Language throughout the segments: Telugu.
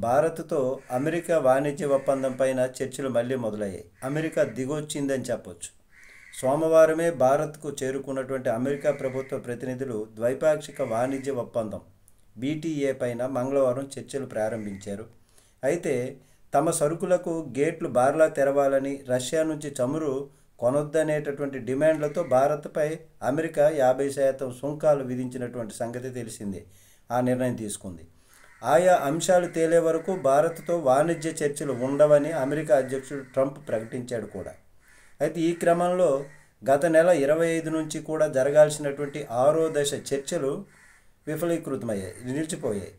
భారత్తో అమెరికా వాణిజ్య ఒప్పందం పైన చర్చలు మళ్ళీ మొదలయ్యాయి. అమెరికా దిగొచ్చిందని చెప్పొచ్చు. సోమవారమే భారత్కు చేరుకున్నటువంటి అమెరికా ప్రభుత్వ ప్రతినిధులు ద్వైపాక్షిక వాణిజ్య ఒప్పందం బీటీఏ పైన మంగళవారం చర్చలు ప్రారంభించారు. అయితే తమ సరుకులకు గేట్లు బార్లా తెరవాలని, రష్యా నుంచి చమురు కొనొద్దనేటటువంటి డిమాండ్లతో భారత్పై అమెరికా 50% సుంకాలు విధించినటువంటి సంగతి తెలిసిందే. ఆ నిర్ణయం తీసుకుంది. ఆయా అంశాలు తేలే వరకు భారత్తో వాణిజ్య చర్చలు ఉండవని అమెరికా అధ్యక్షుడు ట్రంప్ ప్రకటించాడు కూడా. అయితే ఈ క్రమంలో గత నెల 25 నుంచి కూడా జరగాల్సినటువంటి 6వ దశ చర్చలు నిలిచిపోయాయి.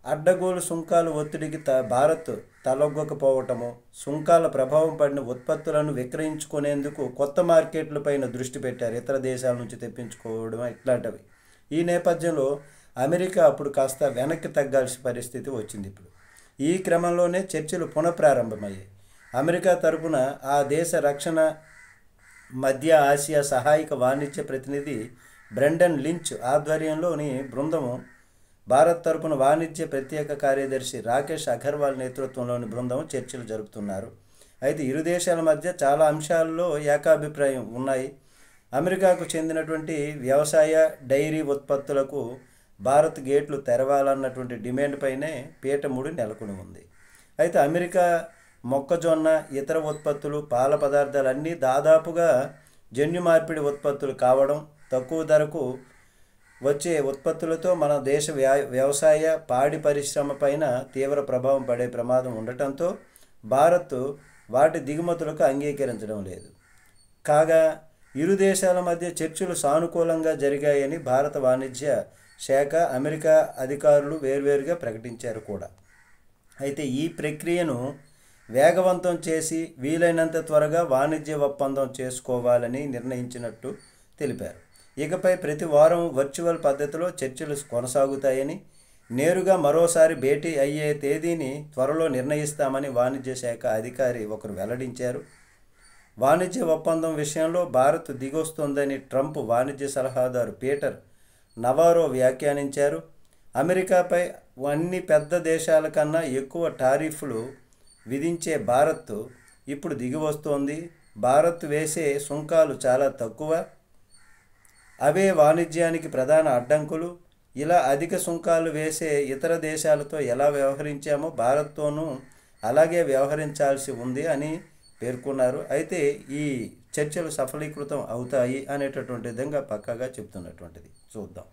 అడ్డగోలు సుంకాల ఒత్తిడికి భారత్ తలొగ్గకపోవటము, సుంకాల ప్రభావం పడిన ఉత్పత్తులను విక్రయించుకునేందుకు కొత్త మార్కెట్లపైన దృష్టి పెట్టారు. ఇతర దేశాల నుంచి తెప్పించుకోవడం ఇట్లాంటివి. ఈ నేపథ్యంలో అమెరికా అప్పుడు కాస్త వెనక్కి తగ్గాల్సిన పరిస్థితి వచ్చింది. ఇప్పుడు ఈ క్రమంలోనే చర్చలు పునఃప్రారంభమయ్యాయి. అమెరికా తరపున ఆ దేశ రక్షణ మధ్య ఆసియా సహాయక వాణిజ్య ప్రతినిధి బ్రెండన్ లించ్ ఆధ్వర్యంలోని బృందము, భారత్ తరపున వాణిజ్య ప్రత్యేక కార్యదర్శి రాకేష్ అగర్వాల్ నేతృత్వంలోని బృందం చర్చలు జరుపుతున్నారు. అయితే ఇరు దేశాల మధ్య చాలా అంశాల్లో ఏకాభిప్రాయం ఉన్నాయి. అమెరికాకు చెందినటువంటి వ్యవసాయ, డైరీ ఉత్పత్తులకు భారత్ గేట్లు తెరవాలన్నటువంటి డిమాండ్ పైనే పీఠముడి నెలకొని ఉంది. అయితే అమెరికా మొక్కజొన్న, ఇతర ఉత్పత్తులు, పాల పదార్థాలన్నీ దాదాపుగా జన్యు మార్పిడి ఉత్పత్తులు కావడం, తక్కువ ధరకు వచ్చే ఉత్పత్తులతో మన దేశ వ్యవసాయ, పాడి పరిశ్రమ పైన తీవ్ర ప్రభావం పడే ప్రమాదం ఉండటంతో భారత్ వాటి దిగుమతులకు అంగీకరించడం లేదు. కాగా ఇరు దేశాల మధ్య చర్చలు సానుకూలంగా జరిగాయని భారత వాణిజ్య శాఖ, అమెరికా అధికారులు వేర్వేరుగా ప్రకటించారు కూడా. అయితే ఈ ప్రక్రియను వేగవంతం చేసి వీలైనంత త్వరగా వాణిజ్య ఒప్పందం చేసుకోవాలని నిర్ణయించినట్టు తెలిపారు. ఇకపై ప్రతి వారం వర్చువల్ పద్ధతిలో చర్చలు కొనసాగుతాయని, నేరుగా మరోసారి భేటీ అయ్యే తేదీని త్వరలో నిర్ణయిస్తామని వాణిజ్య శాఖ అధికారి ఒకరు వెల్లడించారు. వాణిజ్య ఒప్పందం విషయంలో భారత్ దిగొస్తోందని ట్రంప్ వాణిజ్య సలహాదారు పీటర్ నవారో వ్యాఖ్యానించారు. అమెరికాపై అన్ని పెద్ద దేశాల కన్నా ఎక్కువ టారిఫ్లు విధించే భారత్ ఇప్పుడు దిగివస్తోంది. భారత్ వేసే సుంకాలు చాలా తక్కువ, అవే వాణిజ్యానికి ప్రధాన అడ్డంకులు. ఇలా అధిక సుంకాలు వేసే ఇతర దేశాలతో ఎలా వ్యవహరించామో భారత్తోనూ అలాగే వ్యవహరించాల్సి ఉంది అని పేర్కొన్నారు. అయితే ఈ చర్చలు సఫలీకృతం అవుతాయి అనేటటువంటి విధంగా పక్కాగా చెప్తున్నటువంటిది. చూద్దాం.